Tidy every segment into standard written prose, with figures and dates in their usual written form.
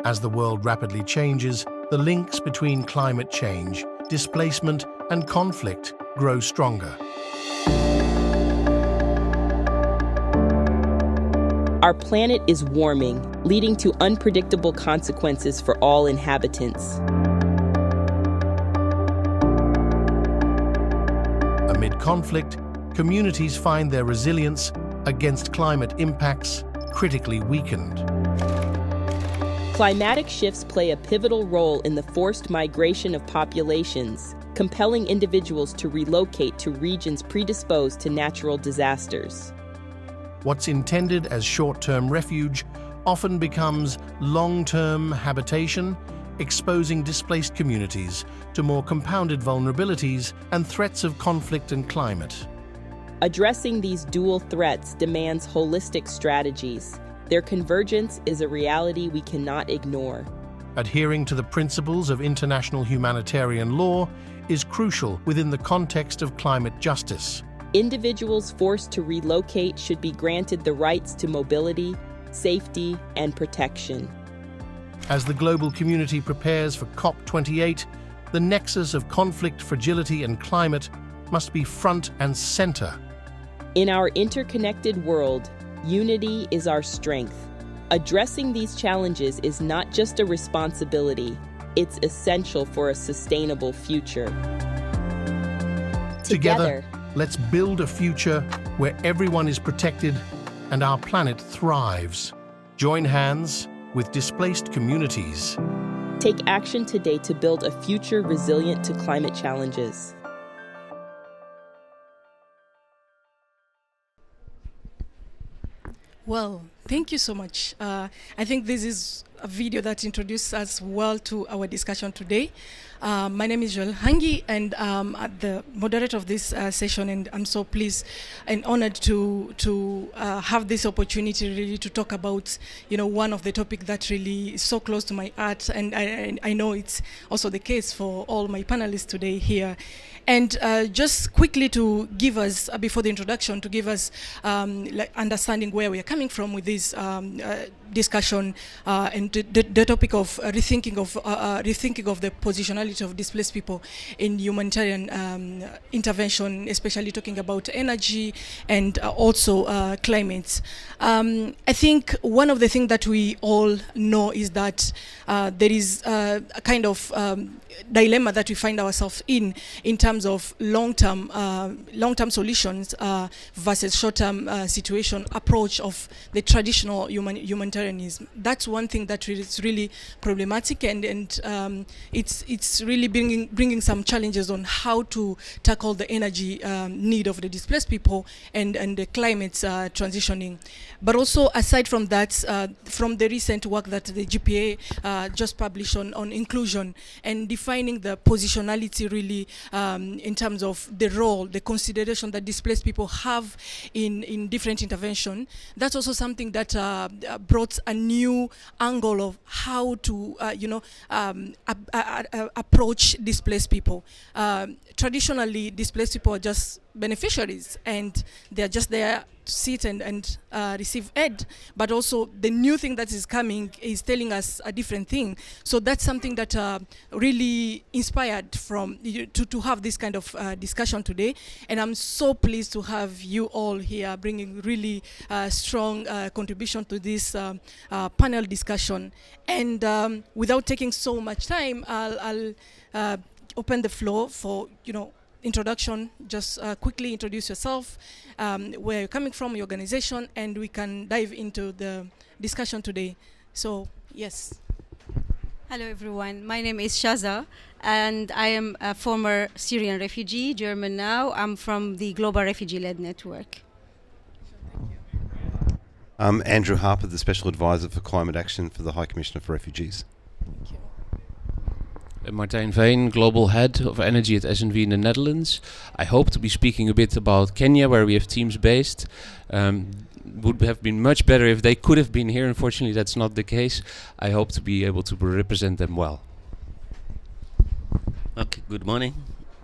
As the world rapidly changes, the links between climate change, displacement, and conflict grow stronger. Our planet is warming, leading to unpredictable consequences for all inhabitants. Amid conflict, communities find their resilience against climate impacts critically weakened. Climatic shifts play a pivotal role in the forced migration of populations, compelling individuals to relocate to regions predisposed to natural disasters. What's intended as short-term refuge often becomes long-term habitation, exposing displaced communities to more compounded vulnerabilities and threats of conflict and climate. Addressing these dual threats demands holistic strategies. Their convergence is a reality we cannot ignore. Adhering to the principles of international humanitarian law is crucial within the context of climate justice. Individuals forced to relocate should be granted the rights to mobility, safety, and protection. As the global community prepares for COP28, the nexus of conflict, fragility, and climate must be front and center. In our interconnected world, unity is our strength. Addressing these challenges is not just a responsibility, it's essential for a sustainable future. Together, let's build a future where everyone is protected and our planet thrives. Join hands with displaced communities. Take action today to build a future resilient to climate challenges. Well, thank you so much. I think this is a video that introduces us well to our discussion today. My name is Joel Hangi, and I'm the moderator of this session, and I'm so pleased and honored to have this opportunity really to talk about, one of the topics that really is so close to my heart, and I know it's also the case for all my panelists today here. And just quickly to give us, before the introduction, to give us understanding where we are coming from with this discussion and the topic of rethinking of the positionality of displaced people in humanitarian intervention, especially talking about energy and also climate. I think one of the things that we all know is that there is a kind of dilemma that we find ourselves in terms of long-term solutions versus short-term situation approach of the traditional humanitarianism. That's one thing that is really problematic, and it's really bringing some challenges on how to tackle the energy need of the displaced people and the climate transitioning. But also, aside from that, from the recent work that the GPA just published on inclusion and defining the positionality really in terms of the role, the consideration that displaced people have in different intervention, that's also something that brought a new angle of how to approach displaced people. Traditionally, displaced people are just beneficiaries, and they're just there to sit and receive aid. But also, the new thing that is coming is telling us a different thing. So that's something that really inspired from to have this kind of discussion today. And I'm so pleased to have you all here bringing really strong contribution to this panel discussion. And without taking so much time, I'll open the floor for introduction. Just quickly introduce yourself, where you're coming from, your organization, and we can dive into the discussion today. So, yes. Hello, everyone. My name is Shaza, and I am a former Syrian refugee, German now. I'm from the Global Refugee-Led Network. I'm Andrew Harper, the Special Advisor for Climate Action for the High Commissioner for Refugees. Thank you. Martijn Veen, Global Head of Energy at SNV in the Netherlands. I hope to be speaking a bit about Kenya, where we have teams based. Would have been much better if they could have been here. Unfortunately, that's not the case. I hope to be able to represent them well. Okay, good morning.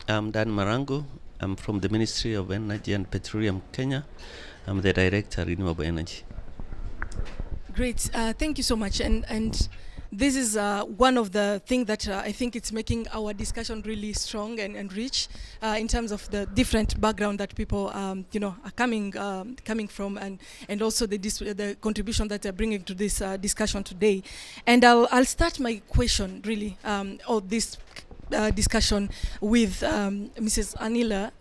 I'm Dan Marango. I'm from the Ministry of Energy and Petroleum, Kenya. I'm the Director of Renewable Energy. Great. Thank you so much. And this is one of the things that I think it's making our discussion really strong and rich in terms of the different background that people are coming from, and also the contribution that they're bringing to this discussion today. And I'll start my question really, or this discussion with Mrs. Anila.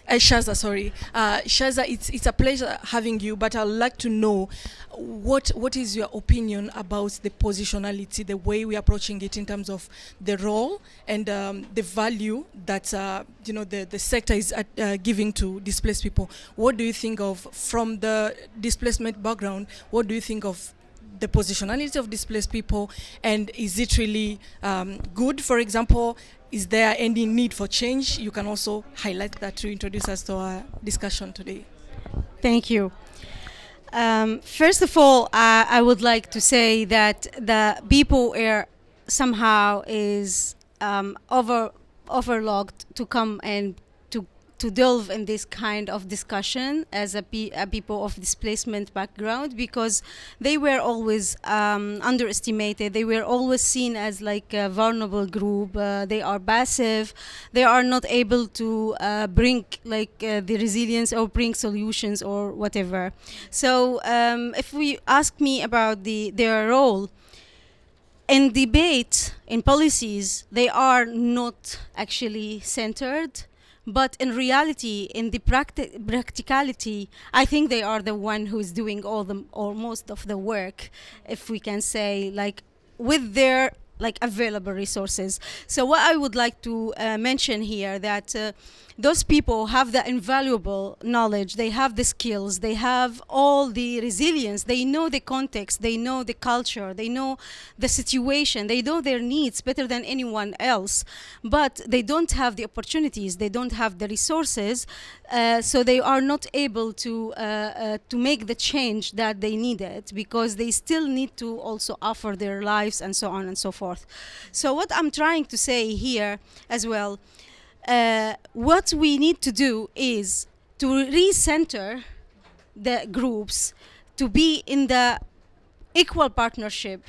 Shaza, sorry. Shaza, it's a pleasure having you, but I'd like to know what is your opinion about the positionality, the way we're approaching it in terms of the role and the value that the sector is giving to displaced people. What do you think of, from the displacement background, what do you think of the positionality of displaced people, and is it really good? For example, is there any need for change? You can also highlight that to introduce us to our discussion today. Thank you. First of all, I would like to say that the people are somehow is overlooked to come and to delve in this kind of discussion as a people of displacement background, because they were always underestimated. They were always seen as like a vulnerable group. They are passive. They are not able to bring like the resilience or bring solutions or whatever. So if we ask me about their role in debate, in policies, they are not actually centered. But in reality, in the practicality, I think they are the one who is doing or most of the work, if we can say, like with their like available resources. So what I would like to mention here, that those people have the invaluable knowledge, they have the skills, they have all the resilience, they know the context, they know the culture, they know the situation, they know their needs better than anyone else, but they don't have the opportunities, they don't have the resources, so they are not able to make the change that they needed, because they still need to also offer their lives and so on and so forth. So what I'm trying to say here as well, what we need to do is to recenter the groups to be in the equal partnership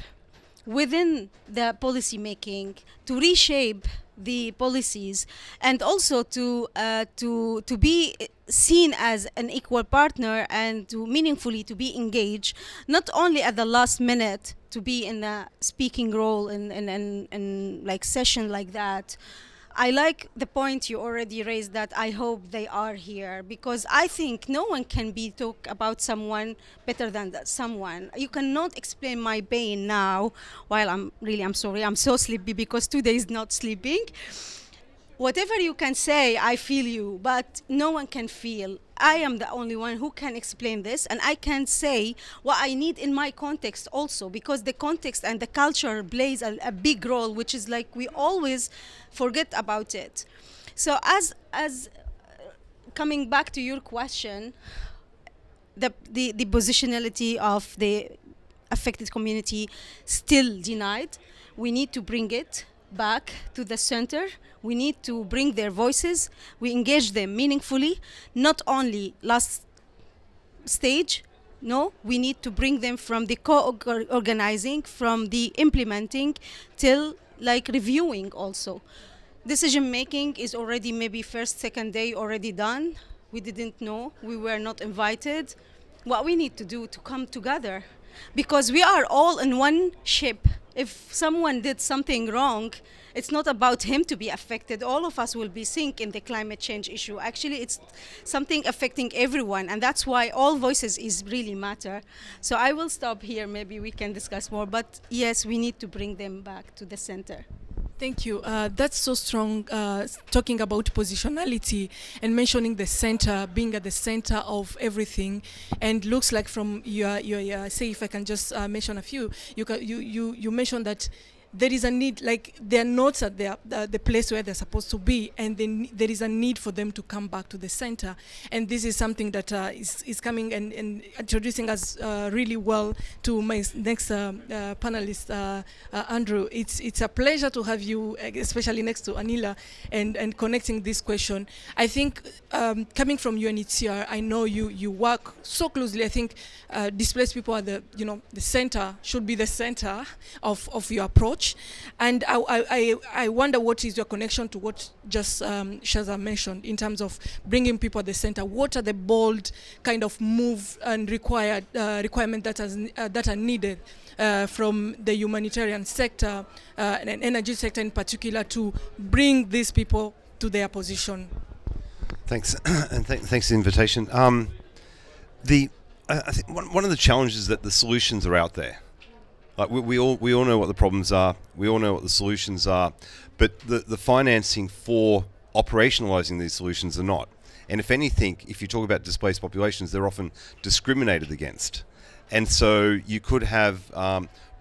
within the policy making, to reshape the policies, and also to be seen as an equal partner, and to meaningfully to be engaged, not only at the last minute to be in a speaking role in like session like that. I like the point you already raised, that I hope they are here, because I think no one can talk about someone better than someone. You cannot explain my pain now while I'm sorry, I'm so sleepy because 2 days not sleeping. Whatever you can say, I feel you, but no one can feel. I am the only one who can explain this, and I can say what I need in my context also, because the context and the culture plays a big role, which is like we always forget about it. So as coming back to your question, the positionality of the affected community still denied. We need to bring it back to the center. We need to bring their voices. We engage them meaningfully, not only last stage. No, we need to bring them from the co-organizing, from the implementing, till like reviewing also. Decision making is already maybe first, second day already done. We didn't know, we were not invited. What we need to do to come together, because we are all in one ship. If someone did something wrong, it's not about him to be affected. All of us will be sink in the climate change issue. Actually, it's something affecting everyone, and that's why all voices is really matter. So I will stop here. Maybe we can discuss more, but yes, we need to bring them back to the center. Thank you. That's so strong, talking about positionality and mentioning the center, being at the center of everything. And looks like from your say, if I can just mention a few, you mentioned that there is a need, like they're not at the place where they're supposed to be, and then there is a need for them to come back to the center. And this is something that is coming and introducing us really well to my next panelist, Andrew. It's a pleasure to have you, especially next to Anila, and connecting this question. I think coming from UNHCR, I know you work so closely. I think displaced people are the center, should be the center of your approach. And I wonder what is your connection to what just Shaza mentioned in terms of bringing people at the center. What are the bold kind of move and requirement that are needed from the humanitarian sector and energy sector in particular to bring these people to their position? Thanks, and thanks for the invitation. I think one of the challenges is that the solutions are out there. Like we all know what the problems are. We all know what the solutions are, but the financing for operationalizing these solutions are not. And if anything, if you talk about displaced populations, they're often discriminated against. And so you could have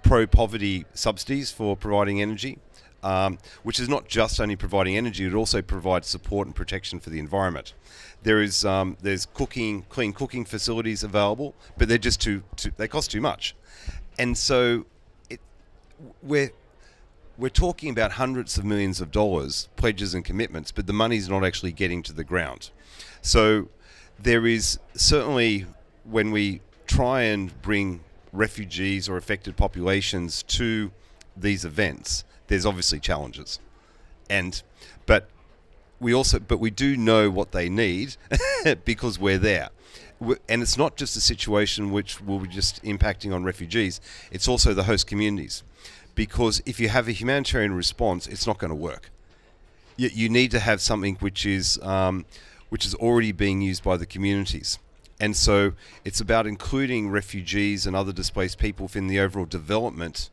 pro-poverty subsidies for providing energy, which is not just only providing energy, it also provides support and protection for the environment. There's clean cooking facilities available, but they're just they cost too much. And so we're talking about hundreds of millions of dollars, pledges and commitments, but the money's not actually getting to the ground. So there is certainly, when we try and bring refugees or affected populations to these events, there's obviously challenges. But we do know what they need because we're there. And it's not just a situation which will be just impacting on refugees, it's also the host communities. Because if you have a humanitarian response, it's not going to work. You need to have something which is already being used by the communities. And so it's about including refugees and other displaced people within the overall development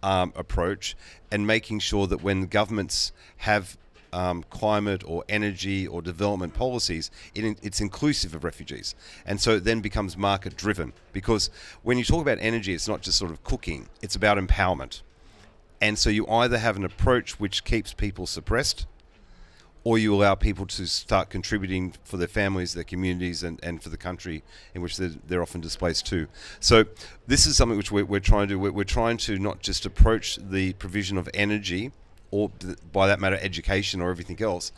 approach, and making sure that when governments have climate or energy or development policies, it's inclusive of refugees. And so it then becomes market driven, because when you talk about energy, it's not just sort of cooking, it's about empowerment. And so you either have an approach which keeps people suppressed, or you allow people to start contributing for their families, their communities, and for the country in which they're often displaced too. So this is something which we're trying to do. We're trying to not just approach the provision of energy, or by that matter education or everything else,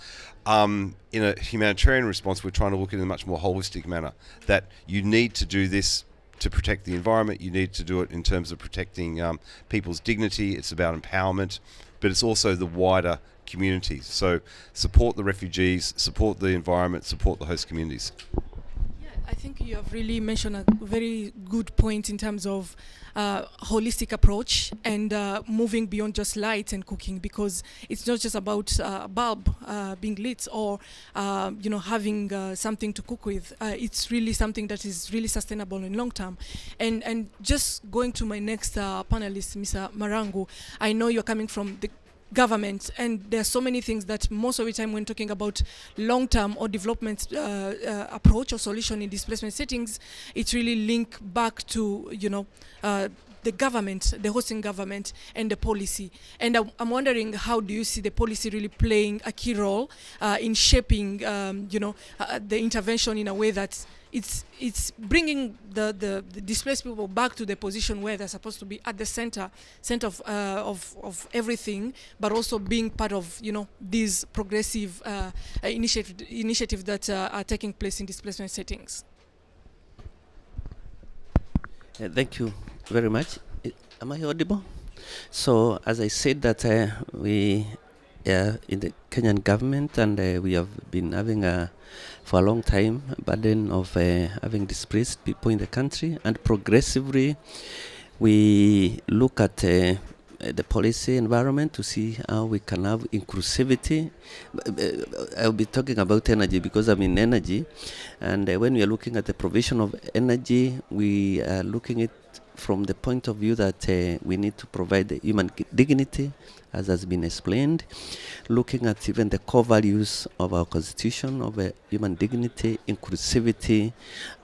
in a humanitarian response. We're trying to look at it in a much more holistic manner, that you need to do this to protect the environment, you need to do it in terms of protecting people's dignity. It's about empowerment, but it's also the wider communities. So support the refugees, support the environment, support the host communities. I think you have really mentioned a very good point in terms of holistic approach and moving beyond just lights and cooking, because it's not just about a bulb being lit or having something to cook with. It's really something that is really sustainable in long term. And just going to my next panelist, Mr. Marangu, I know you're coming from the government, and there are so many things that most of the time when talking about long-term or development approach or solution in displacement settings, it's really linked back to the government, the hosting government, and the policy. And I'm wondering, how do you see the policy really playing a key role in shaping the intervention in a way that it's bringing the displaced people back to the position where they're supposed to be, at the center of everything, but also being part of these progressive initiatives that are taking place in displacement settings. Thank you very much. Am I audible? So, as I said, that we in the Kenyan government, and we have been having for a long time burden of having displaced people in the country, and progressively we look at the policy environment to see how we can have inclusivity. I'll be talking about energy because I'm in energy, and when we are looking at the provision of energy, we are looking at from the point of view that we need to provide the human dignity, as has been explained, looking at even the core values of our constitution of human dignity, inclusivity,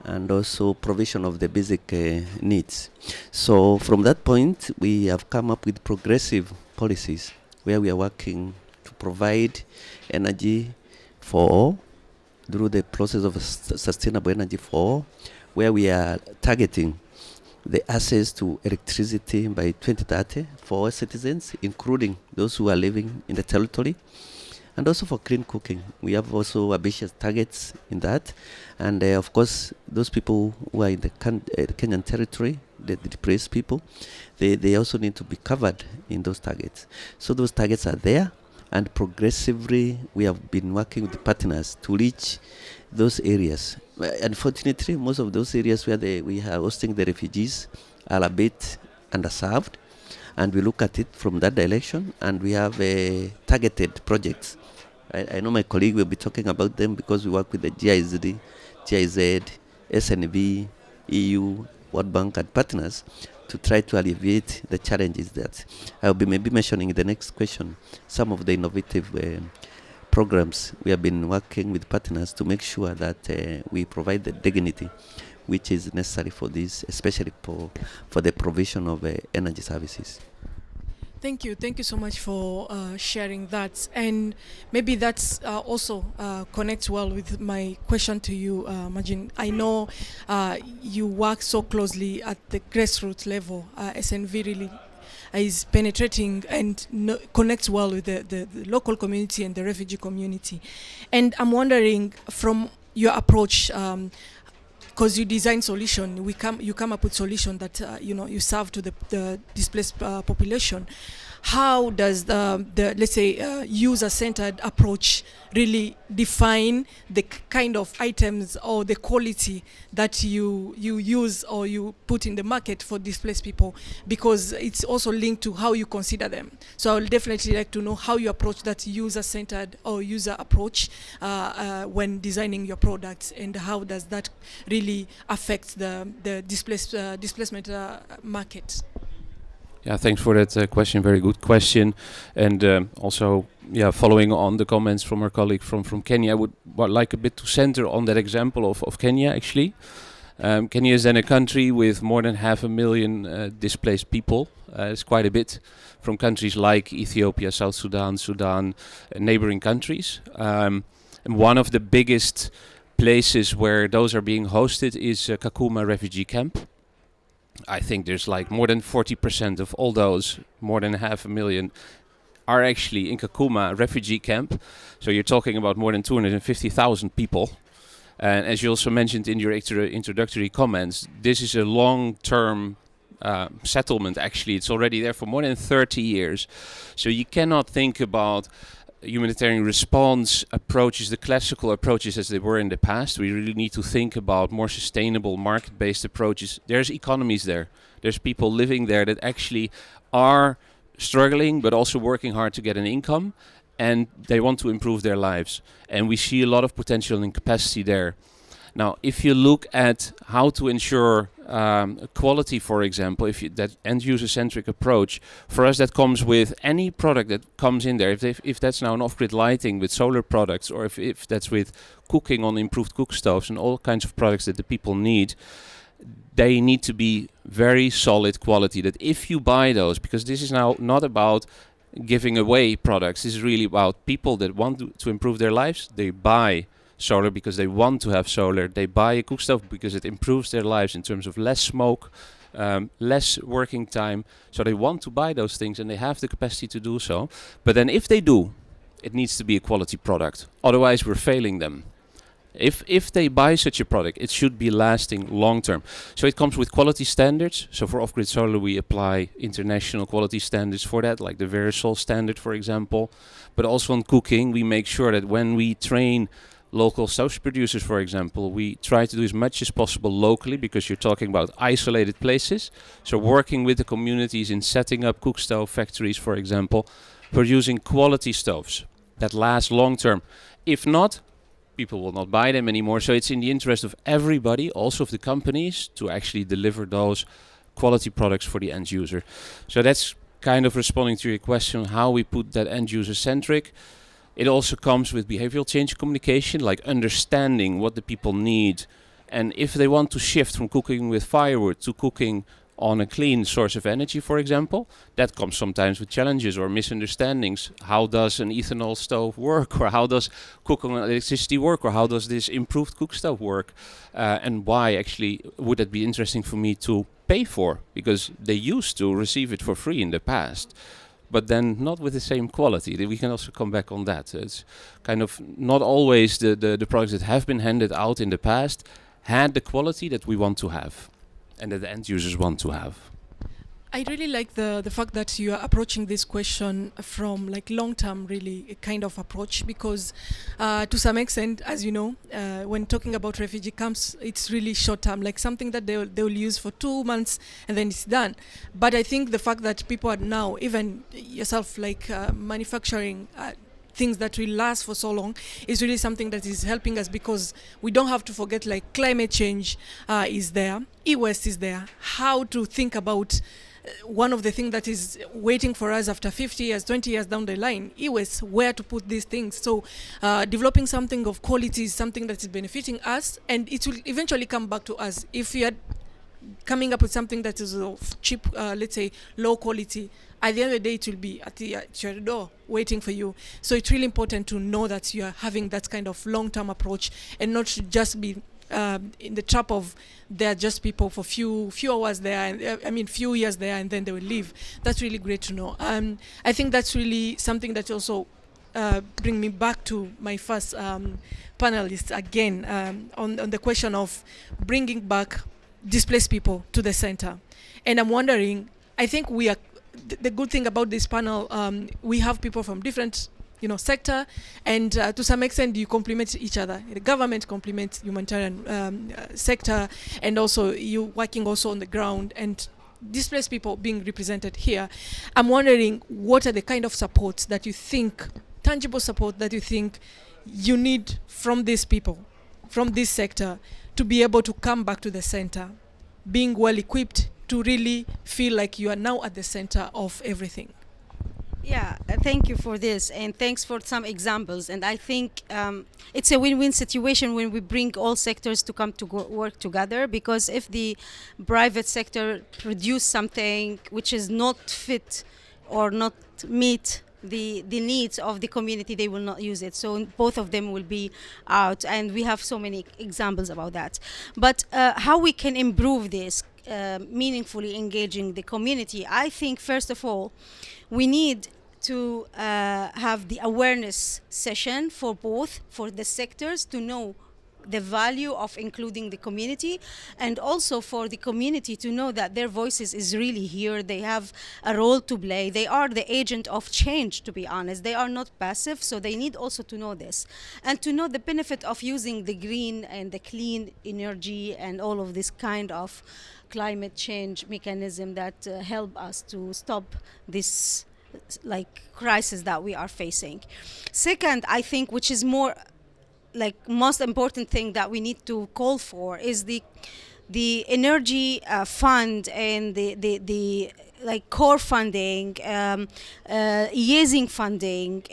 and also provision of the basic needs. So from that point, we have come up with progressive policies where we are working to provide energy for all through the process of sustainable energy for all, where we are targeting the access to electricity by 2030 for all citizens, including those who are living in the territory, and also for clean cooking. We have also ambitious targets in that, and of course, those people who are in the Kenyan territory, the displaced people, they also need to be covered in those targets. So those targets are there, and progressively we have been working with the partners to reach those areas. Unfortunately, most of those areas where we are hosting the refugees are a bit underserved, and we look at it from that direction, and we have targeted projects. I know my colleague will be talking about them because we work with the GIZ, SNV, EU, World Bank, and partners to try to alleviate the challenges that I'll be maybe mentioning in the next question. Some of the innovative programs we have been working with partners to make sure that we provide the dignity which is necessary for this, especially for the provision of energy services. Thank you so much for sharing that, and maybe that's also connects well with my question to you, Majin. I know you work so closely at the grassroots level. SNV really is penetrating and connects well with the local community and the refugee community. And I'm wondering, from your approach, because you design solution, you come up with solution that you serve to the displaced population. How does the let's say user-centered approach really define the kind of items or the quality that you use or you put in the market for displaced people? Because it's also linked to how you consider them. So I would definitely like to know how you approach that user-centered or user approach when designing your products, and how does that really affect the displacement market? Yeah, thanks for that question. Very good question. And also, following on the comments from our colleague from Kenya, I would like a bit to center on that example of Kenya, actually. Kenya is then a country with more than 500,000 displaced people. It's quite a bit from countries like Ethiopia, South Sudan, neighboring countries. And one of the biggest places where those are being hosted is Kakuma refugee camp. I think there's like more than 40% of all those, more than 500,000, are actually in Kakuma refugee camp. So you're talking about more than 250,000 people. And as you also mentioned in your introductory comments, this is a long-term settlement, actually. It's already there for more than 30 years. So you cannot think about humanitarian response approaches, the classical approaches as they were in the past. We really need to think about more sustainable market-based approaches. There's economies there. There's people living there that actually are struggling but also working hard to get an income, and they want to improve their lives. And we see a lot of potential and capacity there. Now, if you look at how to ensure quality, for example, that end-user-centric approach, for us that comes with any product that comes in there. If that's now an off-grid lighting with solar products, or if that's with cooking on improved cook stoves and all kinds of products that the people need, they need to be very solid quality. That if you buy those, because this is now not about giving away products, this is really about people that want to improve their lives. They buy solar because they want to have solar. They buy a cook stove because it improves their lives in terms of less smoke, less working time. So they want to buy those things, and they have the capacity to do so. But then if they do, it needs to be a quality product. Otherwise, we're failing them. If they buy such a product, it should be lasting long term. So it comes with quality standards. So for off-grid solar, we apply international quality standards for that, like the Verisol standard, for example. But also on cooking, we make sure that when we train local stove producers, for example, we try to do as much as possible locally, because you're talking about isolated places. So working with the communities in setting up cook stove factories, for example, producing quality stoves that last long term. If not, people will not buy them anymore. So it's in the interest of everybody, also of the companies, to actually deliver those quality products for the end user. So that's kind of responding to your question, how we put that end user centric. It also comes with behavioral change communication, like understanding what the people need. And if they want to shift from cooking with firewood to cooking on a clean source of energy, for example, that comes sometimes with challenges or misunderstandings. How does an ethanol stove work? Or how does cooking on electricity work? Or how does this improved cook stove work? And why actually would that be interesting for me to pay for? Because they used to receive it for free in the past, but then not with the same quality. We can also come back on that. It's kind of not always the products that have been handed out in the past had the quality that we want to have and that the end users want to have. I really like the fact that you are approaching this question from like long-term, really a kind of approach, because to some extent, as you know, when talking about refugee camps, it's really short-term, like something that they will use for 2 months and then it's done. But I think the fact that people are now, even yourself, like manufacturing things that will last for so long is really something that is helping us, because we don't have to forget like climate change is there, e-waste is there, how to think about one of the things that is waiting for us after 50 years, 20 years down the line, e-waste, where to put these things. So developing something of quality is something that is benefiting us, and it will eventually come back to us. If we are coming up with something that is of cheap, let's say low quality, at the end of the day it will be at your door waiting for you. So it's really important to know that you are having that kind of long-term approach and not to just be in the trap of they're just people for few hours there, and few years there, and then they will leave. That's really great to know. I think that's really something that also bring me back to my first panelist again, on the question of bringing back displaced people to the center. And I'm wondering, I think we are, the good thing about this panel, we have people from different sector, and to some extent you complement each other. The government complements humanitarian sector, and also you working also on the ground, and displaced people being represented here. I'm wondering, what are the kind of supports that you think, tangible support that you think you need from these people, from this sector, to be able to come back to the center, being well equipped to really feel like you are now at the center of everything? Yeah, thank you for this, and thanks for some examples. And I think it's a win-win situation when we bring all sectors to come to work together, because if the private sector produce something which is not fit or not meet the needs of the community, they will not use it. So both of them will be out, and we have so many examples about that. But how we can improve this, meaningfully engaging the community, I think first of all we need to have the awareness session for the sectors to know the value of including the community, and also for the community to know that their voices is really here. They have a role to play. They are the agent of change, to be honest. They are not passive, so they need also to know this, and to know the benefit of using the green and the clean energy and all of this kind of climate change mechanism that help us to stop this like crisis that we are facing. Second, I think, which is more like most important thing that we need to call for, is the energy fund and the like core funding, easing funding,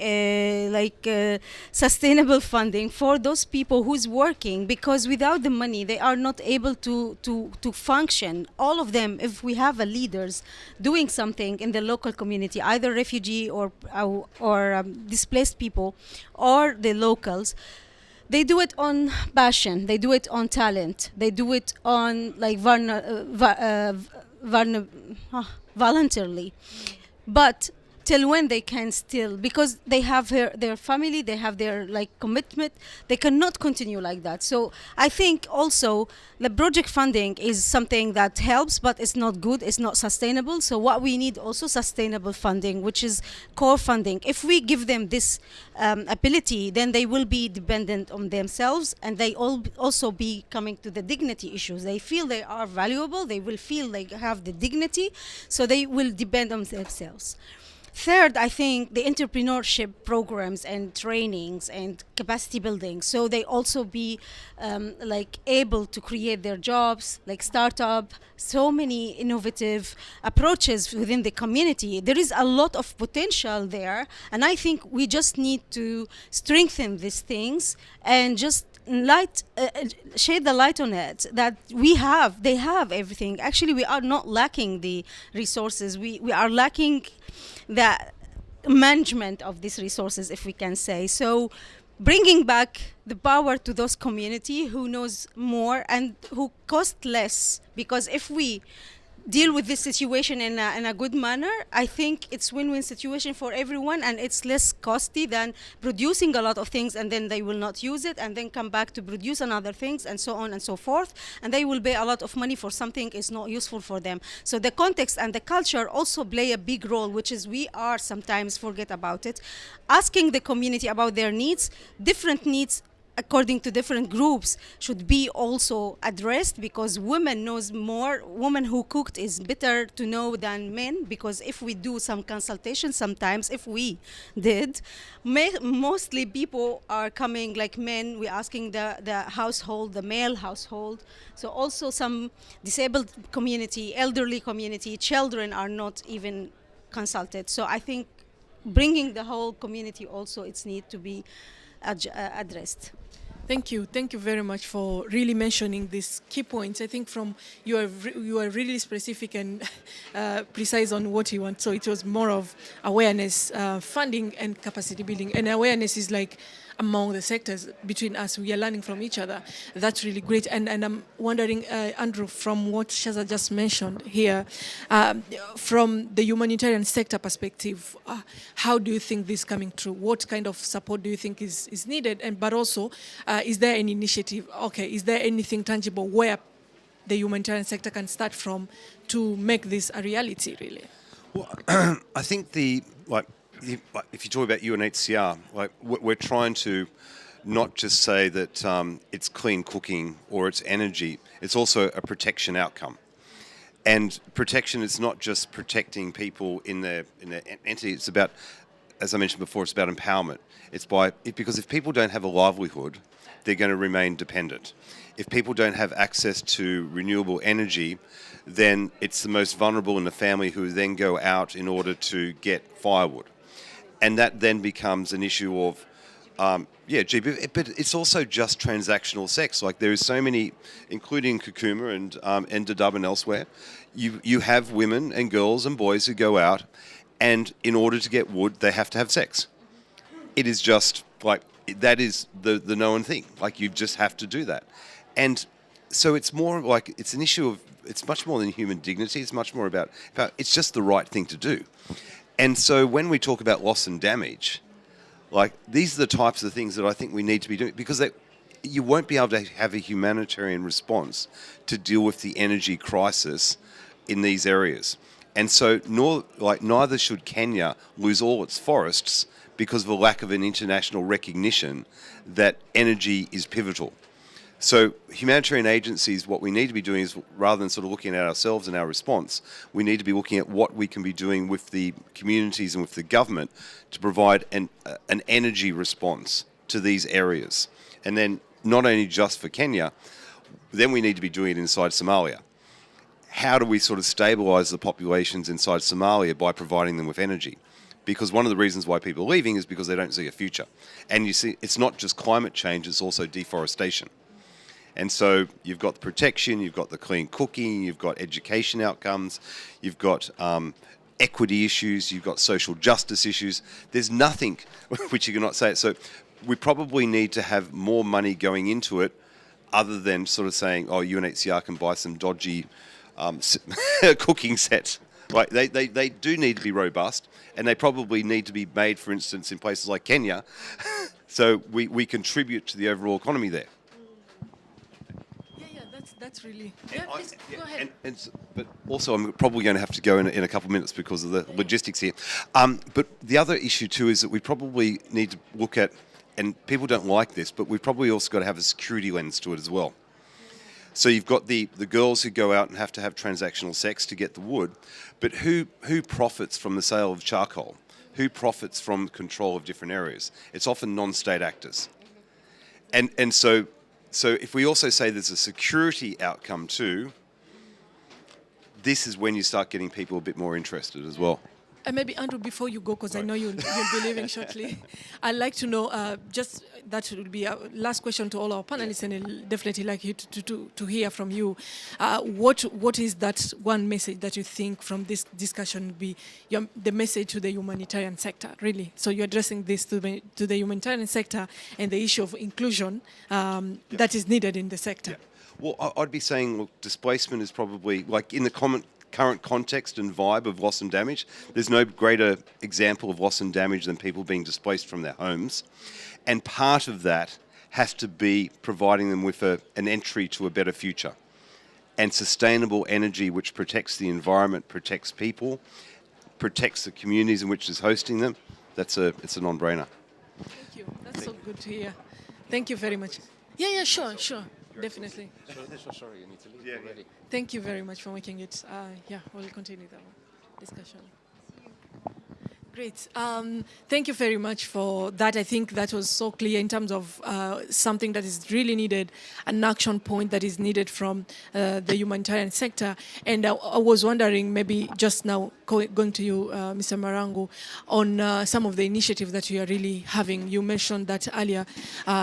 sustainable funding for those people who's working, because without the money they are not able to function. All of them, if we have a leaders doing something in the local community, either refugee or displaced people or the locals, they do it on passion, they do it on talent, they do it on like voluntarily. But till when they can still, because they have their family, they have their like commitment, they cannot continue like that. So I think also the project funding is something that helps, but it's not good, it's not sustainable. So what we need also sustainable funding, which is core funding. If we give them this ability, then they will be dependent on themselves, and they also be coming to the dignity issues. They feel they are valuable, they will feel they have the dignity, so they will depend on themselves. Third, I think the entrepreneurship programs and trainings and capacity building, so they also be like able to create their jobs, like startup, so many innovative approaches within the community. There is a lot of potential there, and I think we just need to strengthen these things and just shed the light on it, that they have everything. Actually, we are not lacking the resources. We are lacking the management of these resources, if we can say. So bringing back the power to those community who knows more and who cost less, because if we deal with this situation in a good manner, I think it's win-win situation for everyone, and it's less costly than producing a lot of things and then they will not use it and then come back to produce another things and so on and so forth, and they will pay a lot of money for something is not useful for them. So the context and the culture also play a big role, which is we are sometimes forget about it. Asking the community about their needs, different needs according to different groups, should be also addressed, because women knows more. Women who cooked is better to know than men, because if we do some consultation sometimes, if we did, mostly people are coming like men. We're asking the household, the male household. So also some disabled community, elderly community, children are not even consulted. So I think bringing the whole community also, it's need to be addressed. Thank you very much for really mentioning these key points. I think you are really specific and precise on what you want. So it was more of awareness, funding, and capacity building. And awareness is like among the sectors between us. We are learning from each other. That's really great. And I'm wondering, Andrew, from what Shaza just mentioned here, from the humanitarian sector perspective, how do you think this is coming through? What kind of support do you think is needed? But also, is there any initiative? Okay, is there anything tangible where the humanitarian sector can start from to make this a reality, really? Well, I think if you talk about UNHCR, we're trying to not just say that it's clean cooking or it's energy, it's also a protection outcome. And protection is not just protecting people in their entity, it's about, as I mentioned before, it's about empowerment. Because if people don't have a livelihood, they're going to remain dependent. If people don't have access to renewable energy, then it's the most vulnerable in the family who then go out in order to get firewood. And that then becomes an issue of, but it's also just transactional sex. Like there is so many, including Kakuma and Dadaab and elsewhere, you have women and girls and boys who go out, and in order to get wood, they have to have sex. It is just like, that is the known thing. Like you just have to do that. And so it's more like, it's an issue of, it's much more than human dignity. It's much more about it's just the right thing to do. And so when we talk about loss and damage, like these are the types of things that I think we need to be doing, because you won't be able to have a humanitarian response to deal with the energy crisis in these areas. And so neither should Kenya lose all its forests because of a lack of an international recognition that energy is pivotal. So humanitarian agencies, what we need to be doing is, rather than sort of looking at ourselves and our response, we need to be looking at what we can be doing with the communities and with the government to provide an energy response to these areas. And then not only just for Kenya, then we need to be doing it inside Somalia. How do we sort of stabilise the populations inside Somalia by providing them with energy? Because one of the reasons why people are leaving is because they don't see a future. And you see, it's not just climate change, it's also deforestation. And so you've got the protection, you've got the clean cooking, you've got education outcomes, you've got equity issues, you've got social justice issues. There's nothing which you cannot say. So we probably need to have more money going into it, other than sort of saying, oh, UNHCR can buy some dodgy cooking sets. Like they do need to be robust, and they probably need to be made, for instance, in places like Kenya, so we contribute to the overall economy there. That's really... Go ahead. But also, I'm probably going to have to go in a couple of minutes because of the logistics here. But the other issue too is that we probably need to look at, and people don't like this, but we've probably also got to have a security lens to it as well. So you've got the girls who go out and have to have transactional sex to get the wood, but who profits from the sale of charcoal? who profits from control of different areas? It's often non-state actors. And so if we also say there's a security outcome too, this is when you start getting people a bit more interested as well. And maybe, Andrew, before you go, because I know you'll be leaving shortly, I'd like to know, just that will be our last question to all our panelists, and I'd definitely like you to hear from you. What is that one message that you think from this discussion would be the message to the humanitarian sector, really? So you're addressing this to the humanitarian sector and the issue of inclusion that is needed in the sector. Yeah. Well, I'd be saying, look, displacement is probably, like in the current context and vibe of loss and damage, there's no greater example of loss and damage than people being displaced from their homes. And part of that has to be providing them with an entry to a better future. And sustainable energy which protects the environment, protects people, protects the communities in which it's hosting them, it's a non-brainer. Thank you. That's so good to hear. Thank you very much. Yeah, sure. Definitely. Sorry, you need to leave already. Thank you very much for making it. We'll continue the discussion. Great. Thank you very much for that. I think that was so clear in terms of something that is really needed, an action point that is needed from the humanitarian sector. And I was wondering, maybe just now going to you, Mr. Marangu, on some of the initiatives that you are really having. You mentioned that earlier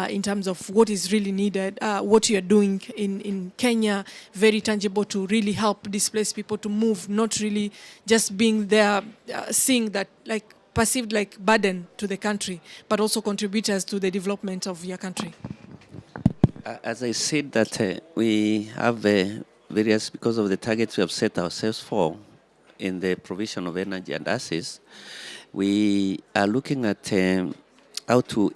in terms of what is really needed, what you are doing in Kenya, very tangible to really help displaced people to move, not really just being there, seeing that like perceived like burden to the country, but also contributors to the development of your country. As I said that we have various, because of the targets we have set ourselves for in the provision of energy and assets, we are looking at how to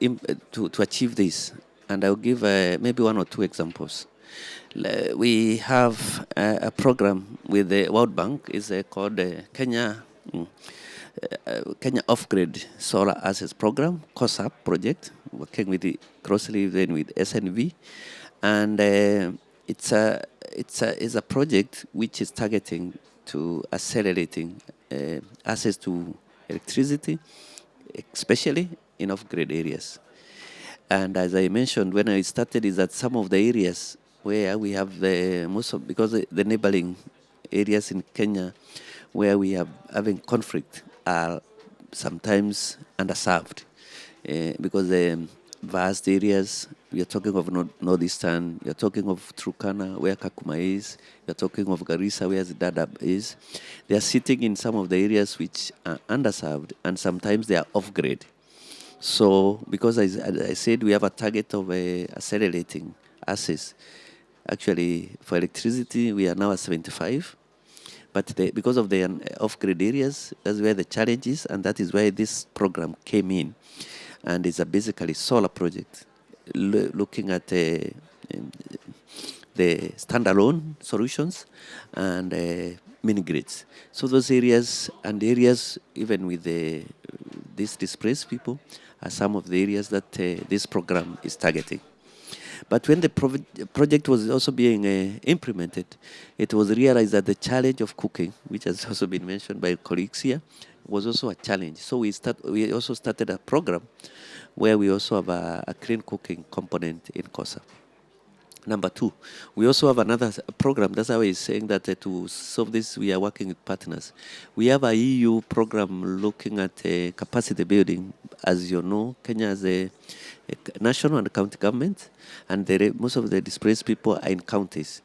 achieve this. And I'll give maybe one or two examples. We have a program with the World Bank, it's called Kenya Off-Grid Solar Assets Program, COSAP project, working with closely with SNV, and it's a project which is targeting to accelerating access to electricity, especially in off-grid areas. And as I mentioned when I started, is that some of the areas where we have because the neighboring areas in Kenya where we are having conflict are sometimes underserved because the vast areas, we are talking of Northeastern, you're talking of Turkana, where Kakuma is, you're talking of Garissa, where the Dadaab is. They are sitting in some of the areas which are underserved, and sometimes they are off-grid. So, because as I said, we have a target of accelerating access. Actually, for electricity, we are now at 75. But because of the off-grid areas, that's where the challenge is, and that is why this program came in. And it's a basically solar project, looking at the standalone solutions and mini-grids. So those areas and areas, even with these displaced people, are some of the areas that this program is targeting. But when the project was also being implemented, it was realized that the challenge of cooking, which has also been mentioned by colleagues here, was also a challenge. So we also started a program where we also have a clean cooking component in COSA. Number two, we also have another program. That's how I was saying that to solve this, we are working with partners. We have a EU program looking at capacity building. As you know, Kenya has a national and county government, and most of the displaced people are in counties.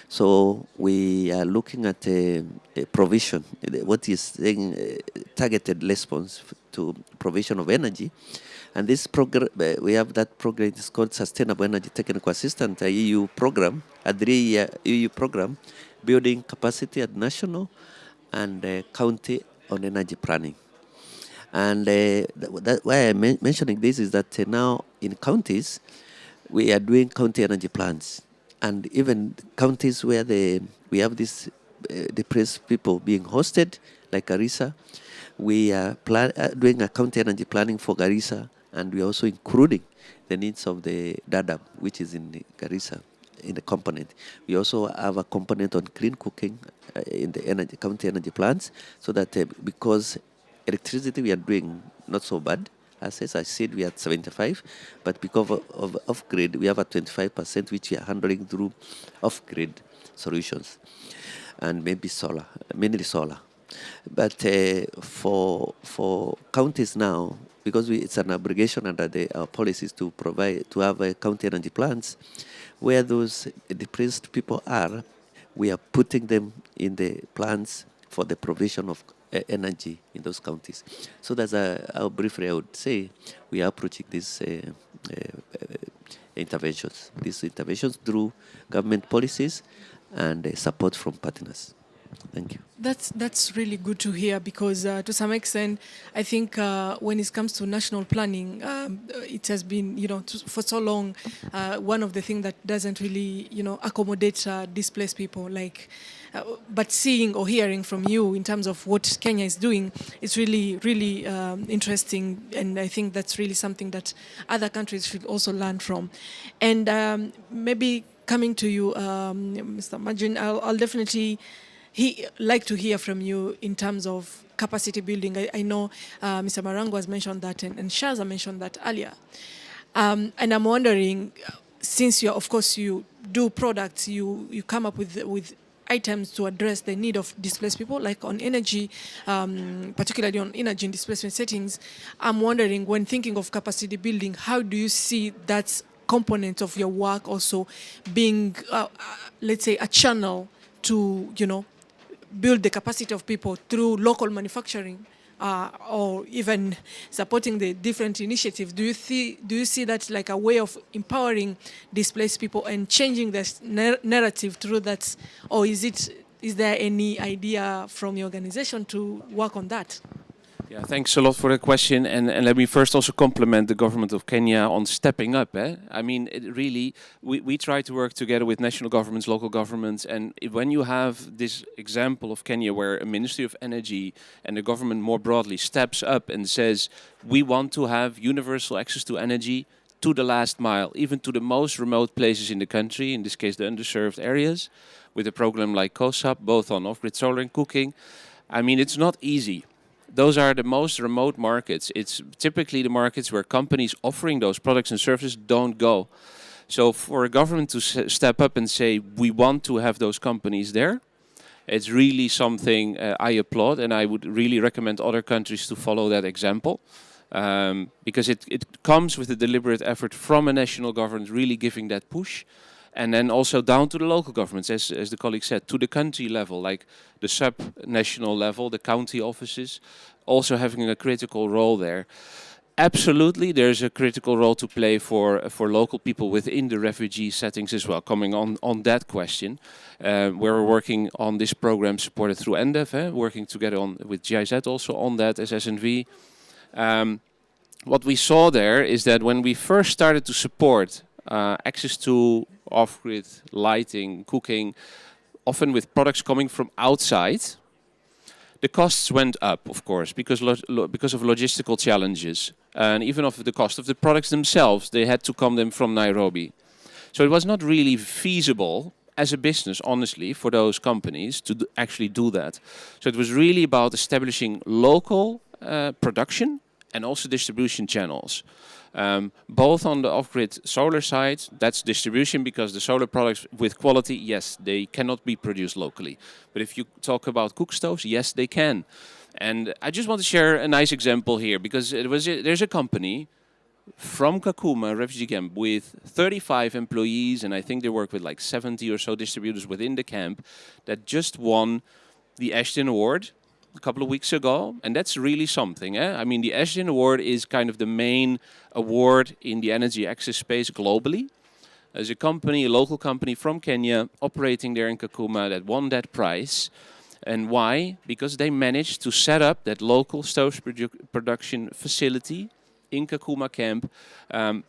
So we are looking at a provision, what is saying targeted response to provision of energy. And this program, we have that program, it's called Sustainable Energy Technical Assistance, a EU program, a 3-year EU program, building capacity at national and county on energy planning. And why I'm mentioning this is that now in counties, we are doing county energy plans. And even counties where we have these depressed people being hosted, like Garissa, we are doing a county energy planning for Garissa, and we are also including the needs of the Dadaab, which is in Garissa, in the component. We also have a component on clean cooking in the county energy plans, so that because electricity, we are doing not so bad. As I said, we are at 75, but because of off-grid, we have a 25%, which we are handling through off-grid solutions, and maybe solar, mainly solar. But for counties now, because it's an obligation under our policies to have county energy plans, where those depressed people are, we are putting them in the plans for the provision of energy in those counties. So that's how briefly I would say we are approaching these interventions. These interventions through government policies and support from partners. Thank you. That's really good to hear, because to some extent, I think when it comes to national planning, it has been, for so long, one of the things that doesn't really, accommodate displaced people. But seeing or hearing from you in terms of what Kenya is doing, it's really, really interesting, and I think that's really something that other countries should also learn from. And maybe coming to you, Mr. Majin, I'll definitely like to hear from you in terms of capacity building. I know Mr. Marango has mentioned that, and Shaza mentioned that earlier. And I'm wondering, since of course you do products, you come up with items to address the need of displaced people, like on energy, particularly on energy and displacement settings. I'm wondering, when thinking of capacity building, how do you see that component of your work also being, let's say, a channel to, build the capacity of people through local manufacturing, or even supporting the different initiatives? Do you see that like a way of empowering displaced people and changing the narrative through that, or is there any idea from your organization to work on that? Yeah, thanks a lot for the question, and let me first also compliment the government of Kenya on stepping up. I mean, we try to work together with national governments, local governments, and when you have this example of Kenya where a Ministry of Energy and the government more broadly steps up and says, we want to have universal access to energy to the last mile, even to the most remote places in the country, in this case the underserved areas, with a program like COSAP, both on off-grid solar and cooking. I mean, it's not easy. Those are the most remote markets. It's typically the markets where companies offering those products and services don't go. So for a government to step up and say, we want to have those companies there, it's really something I applaud, and I would really recommend other countries to follow that example. Because it comes with a deliberate effort from a national government really giving that push. And then also down to the local governments, as the colleague said, to the country level, like the sub-national level, the county offices, also having a critical role there. Absolutely, there's a critical role to play for local people within the refugee settings as well, coming on that question. We're working on this program supported through NDEF, working together with GIZ also on that as SNV. What we saw there is that when we first started to support access to off-grid lighting, cooking, often with products coming from outside, the costs went up, of course, because of logistical challenges, and even of the cost of the products themselves. They had to come from Nairobi. So it was not really feasible as a business, honestly, for those companies to actually do that. So it was really about establishing local production and also distribution channels. Both on the off-grid solar side, that's distribution, because the solar products with quality, yes, they cannot be produced locally. But if you talk about cook stoves, yes, they can. And I just want to share a nice example here, because there's a company from Kakuma refugee camp with 35 employees, and I think they work with like 70 or so distributors within the camp, that just won the Ashton Award a couple of weeks ago, and that's really something. I mean, the Ashton Award is kind of the main award in the energy access space globally. There's a company, a local company from Kenya, operating there in Kakuma that won that prize. And why? Because they managed to set up that local stoves production facility in Kakuma camp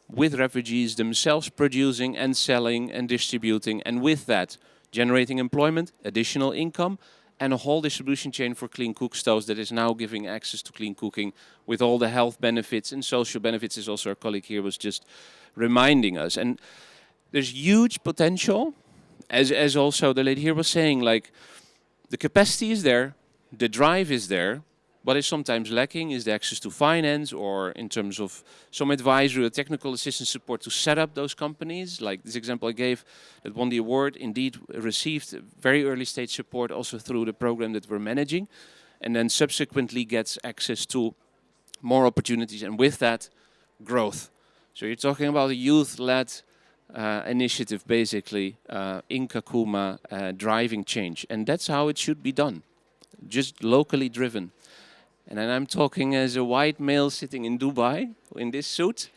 with refugees themselves producing and selling and distributing, and with that generating employment, additional income, and a whole distribution chain for clean cook stoves that is now giving access to clean cooking with all the health benefits and social benefits, as also our colleague here was just reminding us. And there's huge potential, as also the lady here was saying, like the capacity is there, the drive is there, What is sometimes lacking is the access to finance, or in terms of some advisory or technical assistance support to set up those companies. Like this example I gave that won the award, indeed received very early stage support also through the program that we're managing, and then subsequently gets access to more opportunities, and with that, growth. So you're talking about a youth-led initiative, basically, in Kakuma, driving change. And that's how it should be done, just locally driven. And then I'm talking as a white male sitting in Dubai in this suit.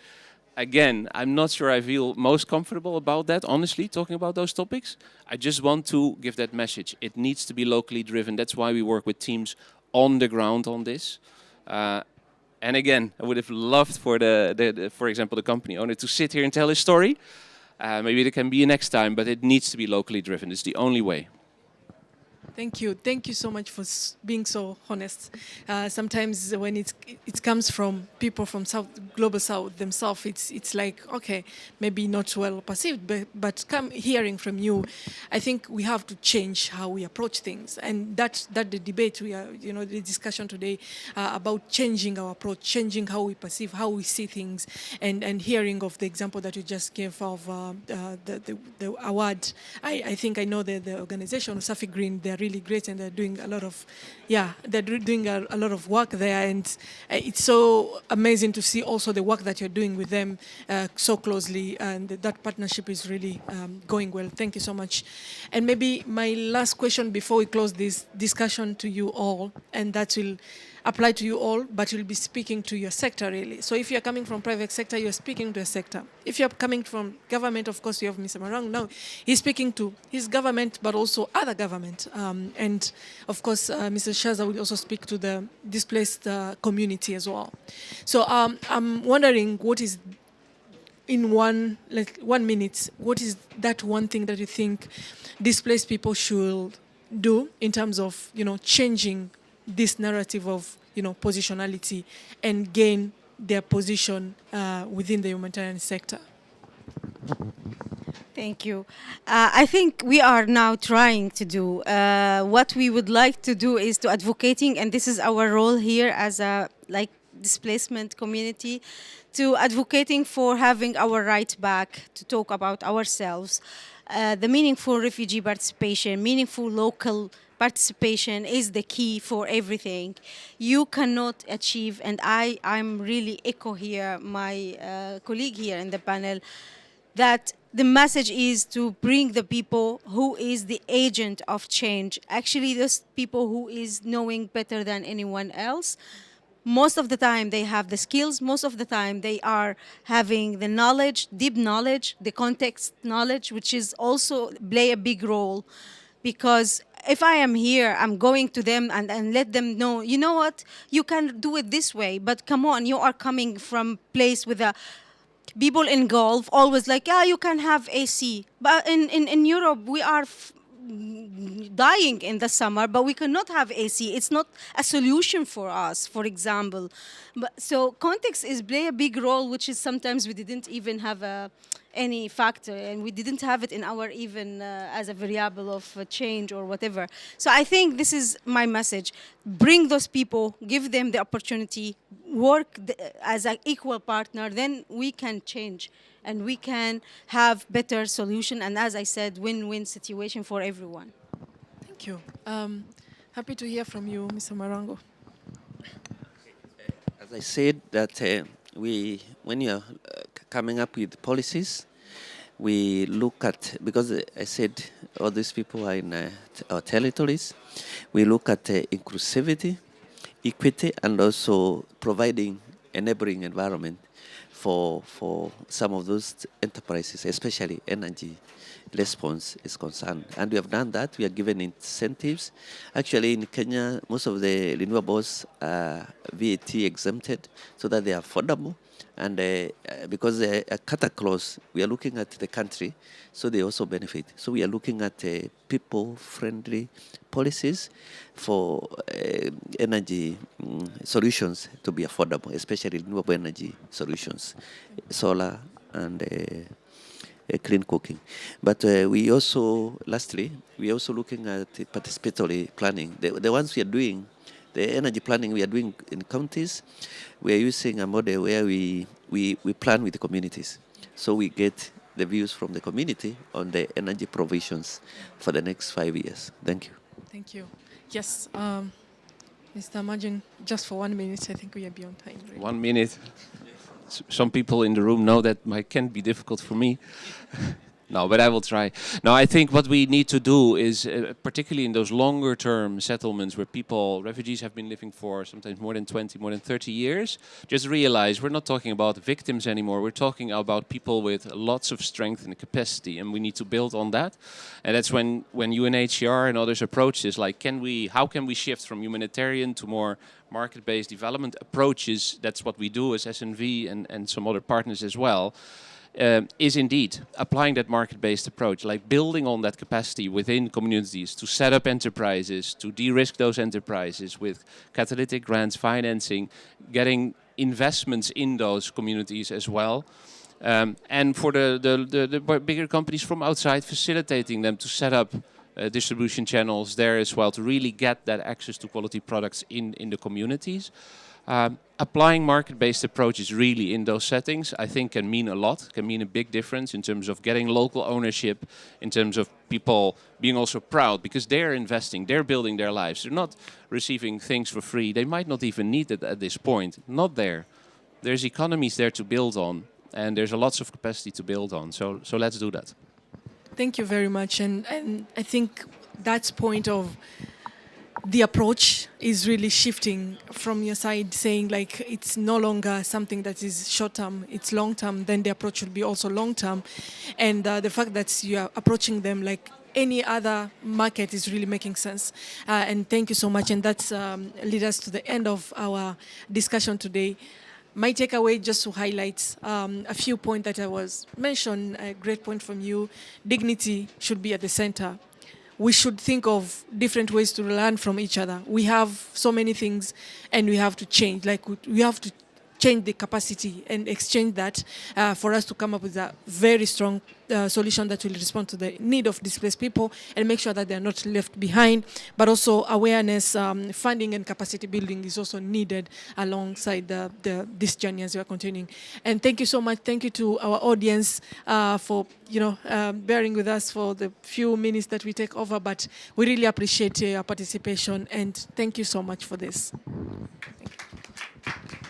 Again, I'm not sure I feel most comfortable about that, honestly, talking about those topics. I just want to give that message. It needs to be locally driven. That's why we work with teams on the ground on this. And again, I would have loved for for example, the company owner to sit here and tell his story. Maybe there can be a next time, but it needs to be locally driven. It's the only way. Thank you. Thank you so much for being so honest. Sometimes when it comes from people from global South themselves, it's like, okay, maybe not well perceived, but hearing from you, I think we have to change how we approach things. And that the debate we are, the discussion today about changing our approach, changing how we perceive, how we see things, and hearing of the example that you just gave of the award. I think I know the organization, Safi Green, they're really great, and they're doing a lot of, a lot of work there, and it's so amazing to see also the work that you're doing with them so closely, and that partnership is really going well. Thank you so much. And maybe my last question before we close this discussion to you all, and that will apply to you all, but you'll be speaking to your sector really. So if you're coming from private sector, you're speaking to a sector. If you're coming from government, of course, you have Mr. Marang now. He's speaking to his government, but also other government. And of course, Mr. Shaza will also speak to the displaced community as well. So I'm wondering what is, in 1 minute, what is that one thing that you think displaced people should do in terms of, changing this narrative of, positionality and gain their position within the humanitarian sector? Thank you. I think we are now trying to do what we would like to do is to advocating, and this is our role here as a displacement community, to advocating for having our right back to talk about ourselves. The meaningful refugee participation, meaningful local participation is the key for everything. You cannot achieve, and I'm really echo here my colleague here in the panel, that the message is to bring the people who is the agent of change, actually those people who is knowing better than anyone else. Most of the time they have the skills, most of the time they are having the knowledge, deep knowledge, the context knowledge, which is also play a big role. Because if I am here, I'm going to them and let them know, you know what, you can do it this way, but come on, you are coming from place with a people in Gulf always like, yeah, you can have AC. But in Europe, we are dying in the summer, but we cannot have AC. It's not a solution for us, for example. But so context is play a big role, which is sometimes we didn't even have any factor, and we didn't have it in our even as a variable of change or whatever. So I think this is my message. Bring those people, give them the opportunity, work as an equal partner, then we can change and we can have better solution, and as I said, win-win situation for everyone. Thank you. Happy to hear from you, Mr. Marango. As I said, that when you're coming up with policies, we look at, because I said all these people are in our territories, we look at inclusivity, equity, and also providing enabling environment for some of those enterprises, especially energy response is concerned. And we have done that. We are given incentives. Actually, in Kenya, most of the renewables are VAT exempted so that they are affordable. And because a Qatar clause, we are looking at the country, so they also benefit. So we are looking at people-friendly policies for energy solutions to be affordable, especially renewable energy solutions, solar and clean cooking. But we also, lastly, we are also looking at participatory planning. The ones we are doing, the energy planning we are doing in counties, we are using a model where we plan with the communities. So we get the views from the community on the energy provisions for the next 5 years. Thank you. Thank you. Yes, Mr. Margin, just for 1 minute, I think we are beyond time. Right? 1 minute. Some people in the room know that can be difficult for me. No, but I will try. No, I think what we need to do is, particularly in those longer term settlements where refugees have been living for sometimes more than 20, more than 30 years, just realize we're not talking about victims anymore. We're talking about people with lots of strength and capacity, and we need to build on that. And that's when UNHCR and others approach this, like, how can we shift from humanitarian to more market-based development approaches? That's what we do as SNV and some other partners as well. Is indeed applying that market-based approach, like building on that capacity within communities to set up enterprises, to de-risk those enterprises with catalytic grants, financing, getting investments in those communities as well. And for the bigger companies from outside, facilitating them to set up distribution channels there as well, to really get that access to quality products in the communities. Applying market-based approaches really in those settings, I think, can mean a lot, can mean a big difference in terms of getting local ownership, in terms of people being also proud because they're investing, they're building their lives. They're not receiving things for free. They might not even need it at this point. Not there. There's economies there to build on, and there's lots of capacity to build on. So let's do that. Thank you very much. And I think that's point of the approach is really shifting from your side, saying like it's no longer something that is short-term, it's long-term, then the approach will be also long-term. And the fact that you are approaching them like any other market is really making sense. And thank you so much. And that's lead us to the end of our discussion today. My takeaway, just to highlight a few points that I was mentioned, a great point from you, dignity should be at the center. We should think of different ways to learn from each other. We have so many things and we have to change. Like we have to change the capacity and exchange that for us to come up with a very strong solution that will respond to the need of displaced people and make sure that they are not left behind. But also awareness, funding and capacity building is also needed alongside this journey as we are continuing. And thank you so much. Thank you to our audience for bearing with us for the few minutes that we take over. But we really appreciate your participation and thank you so much for this. Thank you.